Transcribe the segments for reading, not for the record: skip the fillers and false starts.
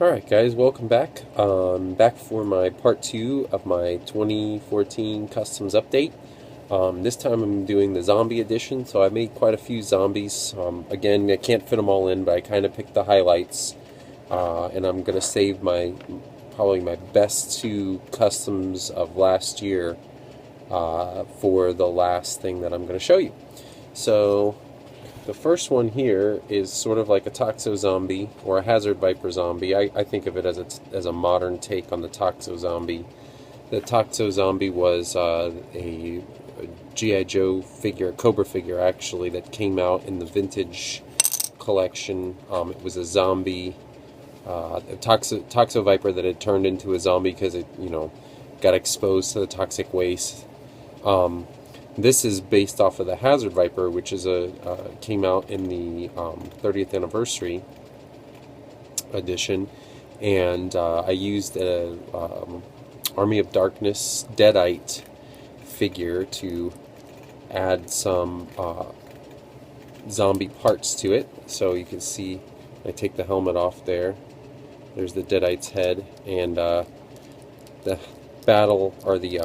Alright guys, welcome back. Back for my part 2 of my 2014 Customs update. This time I'm doing the zombie edition, so I made quite a few zombies. Again, I can't fit them all in, but I kind of picked the highlights. And I'm going to save probably my best 2 customs of last year for the last thing that I'm going to show you. So, the first one here is sort of like a toxo zombie or a hazard viper zombie. I think of it as a modern take on the toxo zombie. The toxo zombie was a G.I. Joe figure, a Cobra figure actually, that came out in the vintage collection. It was a zombie, a toxo viper that had turned into a zombie because it, got exposed to the toxic waste. This is based off of the Hazard Viper, which is came out in the 30th anniversary edition, and I used a Army of Darkness Deadite figure to add some zombie parts to it. So you can see, I take the helmet off there. There's the Deadite's head, and the battle, or the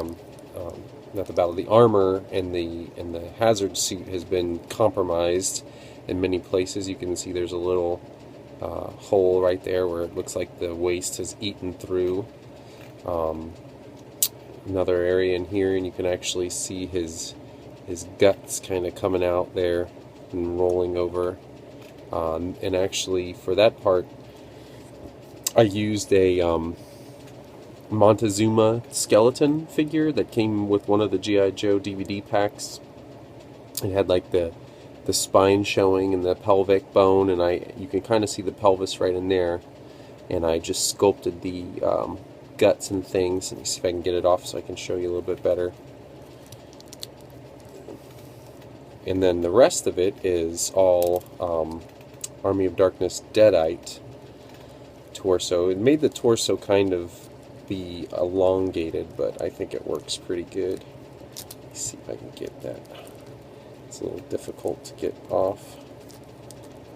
not the battle, the armor and the hazard suit has been compromised in many places. You can see there's a little hole right there where it looks like the waste has eaten through. Another area in here, and you can actually see his guts kind of coming out there and rolling over. And actually, for that part, I used a Montezuma skeleton figure that came with one of the G.I. Joe DVD packs. It had like the spine showing and the pelvic bone, and you can kind of see the pelvis right in there. And I just sculpted the guts and things. Let me see if I can get it off so I can show you a little bit better. And then the rest of it is all Army of Darkness Deadite torso. It made the torso kind of be elongated, but I think it works pretty good. Let's see if I can get that. It's a little difficult to get off.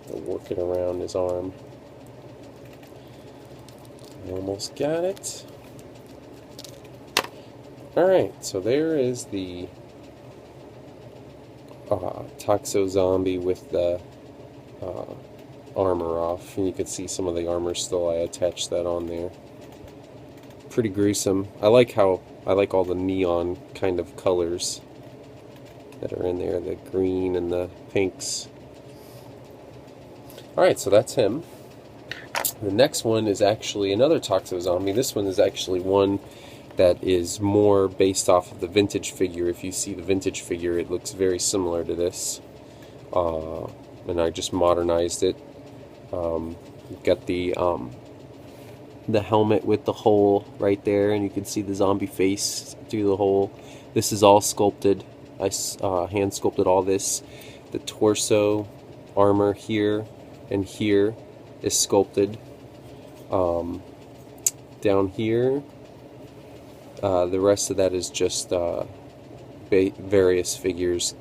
I'll work it around his arm. I almost got it. Alright, so there is the Toxo zombie with the armor off, and you can see some of the armor still. I attached that on there. Pretty gruesome. I like all the neon kind of colors that are in there, the green and the pinks. Alright, so that's him. The next one is actually another Toxo zombie. This one is actually one that is more based off of the vintage figure. If you see the vintage figure, it looks very similar to this. And I just modernized it. You've got the helmet with the hole right there, and you can see the zombie face through the hole. This is all sculpted. I hand sculpted all this. The torso armor here and here is sculpted. Down here, the rest of that is just various figures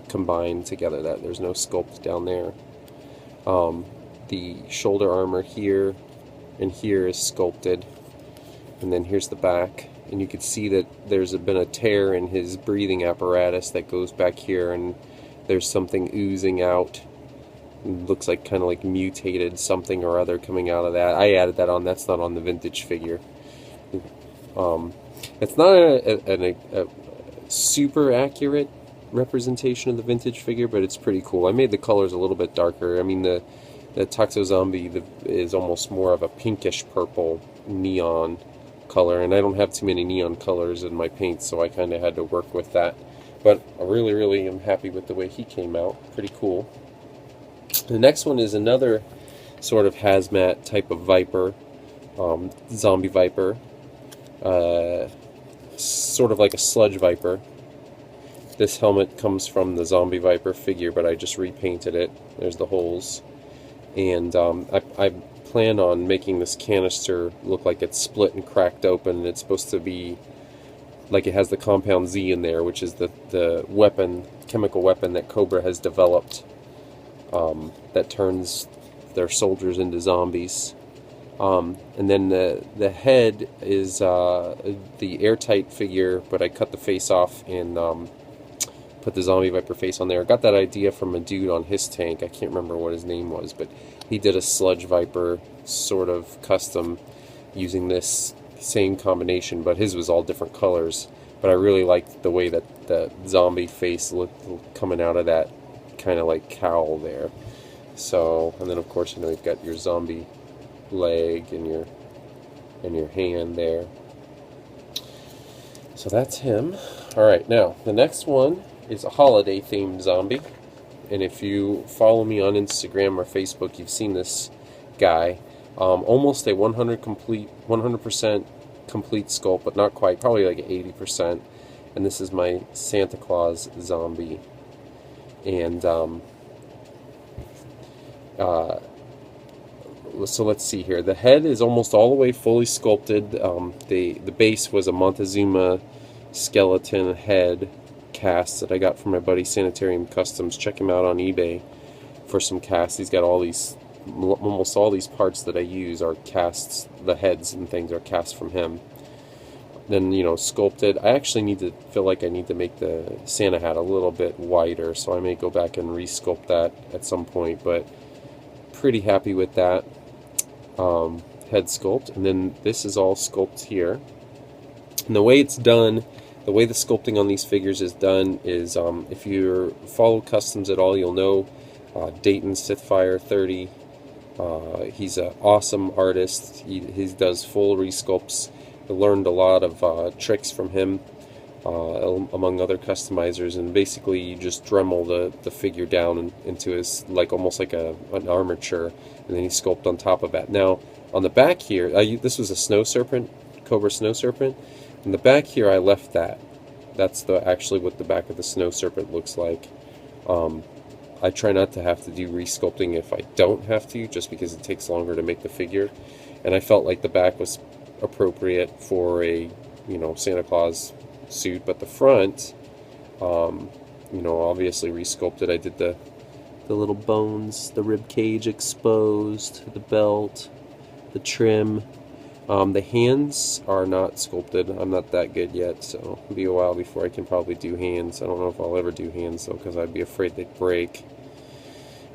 combined together. That there's no sculpt down there. The shoulder armor here and here is sculpted, and then here's the back, and you can see that there's been a tear in his breathing apparatus that goes back here, and there's something oozing out. It looks like kind of like mutated something or other coming out of that. I added that on. That's not on the vintage figure. It's not a super accurate representation of the vintage figure, but it's pretty cool. I made the colors a little bit darker. I mean, the Toxo zombie is almost more of a pinkish purple neon color, and I don't have too many neon colors in my paints, so I kind of had to work with that. But I really am happy with the way he came out. Pretty cool. The next one is another sort of hazmat type of viper, zombie viper, sort of like a sludge viper. This helmet comes from the zombie viper figure, but I just repainted it. There's the holes. And I plan on making this canister look like it's split and cracked open. It's supposed to be like it has the compound Z in there, which is the weapon, chemical weapon that Cobra has developed that turns their soldiers into zombies. And then the head is the airtight figure, but I cut the face off and put the zombie viper face on there. I got that idea from a dude on his tank. I can't remember what his name was, but he did a sludge viper sort of custom using this same combination, but his was all different colors. But I really liked the way that the zombie face looked coming out of that kind of like cowl there. So, and then of course, you know, you've got your zombie leg and your hand there. So that's him. Alright, now the next one is a holiday themed zombie. And if you follow me on Instagram or Facebook, you've seen this guy. Almost a 100% complete sculpt, but not quite, probably like 80%. And this is my Santa Claus zombie. And so let's see here. The head is almost all the way fully sculpted. The base was a Montezuma skeleton head cast that I got from my buddy Sanitarium Customs. Check him out on eBay for some casts. He's got all these, almost all these parts that I use are casts. The heads and things are cast from him. Then, you know, sculpted. I actually feel like I need to make the Santa hat a little bit wider, so I may go back and re-sculpt that at some point, but pretty happy with that head sculpt. And then this is all sculpt here. And the way it's done, the way the sculpting on these figures is done is, if you follow Customs at all, you'll know Dayton Sithfire 30. He's an awesome artist. He does full resculpts. I learned a lot of tricks from him, among other customizers, and basically you just Dremel the figure down into his, like almost like an armature, and then you sculpt on top of that. Now on the back here, this was a snow serpent, Cobra snow serpent. In the back here I left that. That's actually what the back of the snow serpent looks like. I try not to have to do resculpting if I don't have to, just because it takes longer to make the figure, and I felt like the back was appropriate for a, you know, Santa Claus suit. But the front, you know, obviously resculpted. I did the little bones, the rib cage exposed, the belt, the trim. The hands are not sculpted. I'm not that good yet, so it'll be a while before I can probably do hands. I don't know if I'll ever do hands though, because I'd be afraid they'd break.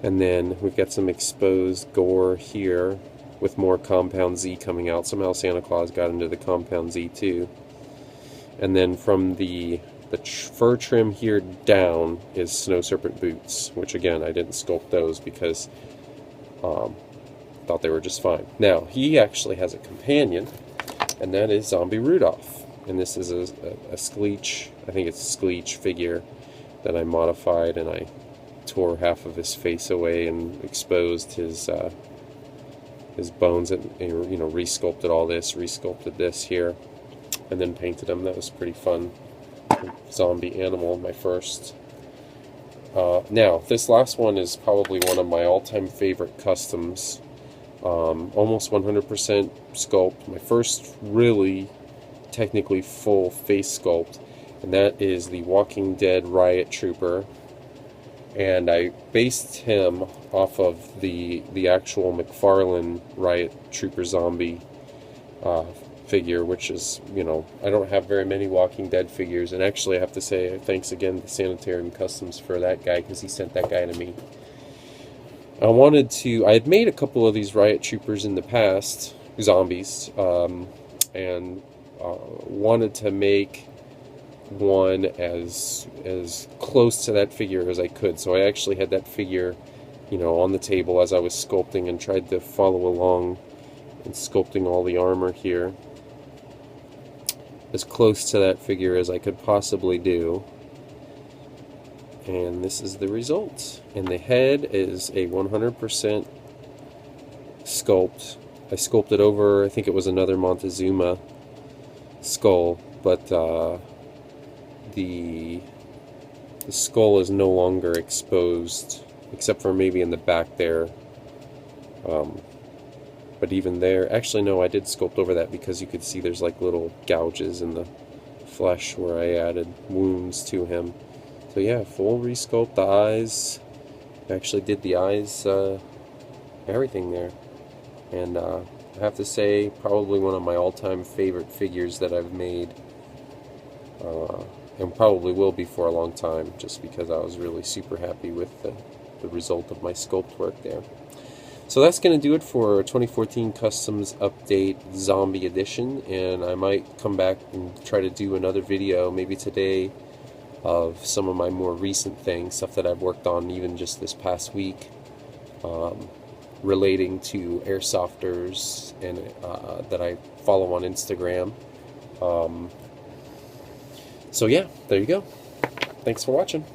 And then we've got some exposed gore here with more Compound Z coming out. Somehow Santa Claus got into the Compound Z too. And then from the fur trim here down is Snow Serpent boots, which again I didn't sculpt those because thought they were just fine. Now he actually has a companion, and that is Zombie Rudolph. And this is a Skleech, I think it's a Skleech figure that I modified, and I tore half of his face away and exposed his bones, and you know, resculpted all this, resculpted this here, and then painted him. That was pretty fun. Zombie animal, my first. Now this last one is probably one of my all-time favorite customs. Almost 100% sculpt. My first really technically full face sculpt, and that is the Walking Dead Riot Trooper. And I based him off of the actual McFarlane Riot Trooper zombie figure, which is, you know, I don't have very many Walking Dead figures, and actually I have to say thanks again to Sanitarium Customs for that guy, because he sent that guy to me. I had made a couple of these Riot Troopers in the past, zombies, and wanted to make one as close to that figure as I could. So I actually had that figure, you know, on the table as I was sculpting, and tried to follow along and sculpting all the armor here as close to that figure as I could possibly do. And this is the result. And the head is a 100% sculpt. I sculpted over, I think it was another Montezuma skull, but the skull is no longer exposed, except for maybe in the back there. But even there, actually no, I did sculpt over that, because you could see there's like little gouges in the flesh where I added wounds to him. So yeah, full resculpt. The eyes, I actually did the eyes, everything there. And I have to say, probably one of my all-time favorite figures that I've made, and probably will be for a long time, just because I was really super happy with the result of my sculpt work there. So that's going to do it for 2014 Customs Update Zombie Edition, and I might come back and try to do another video, maybe today, of some of my more recent things, stuff that I've worked on even just this past week, relating to airsofters and that I follow on Instagram. So yeah, there you go. Thanks for watching.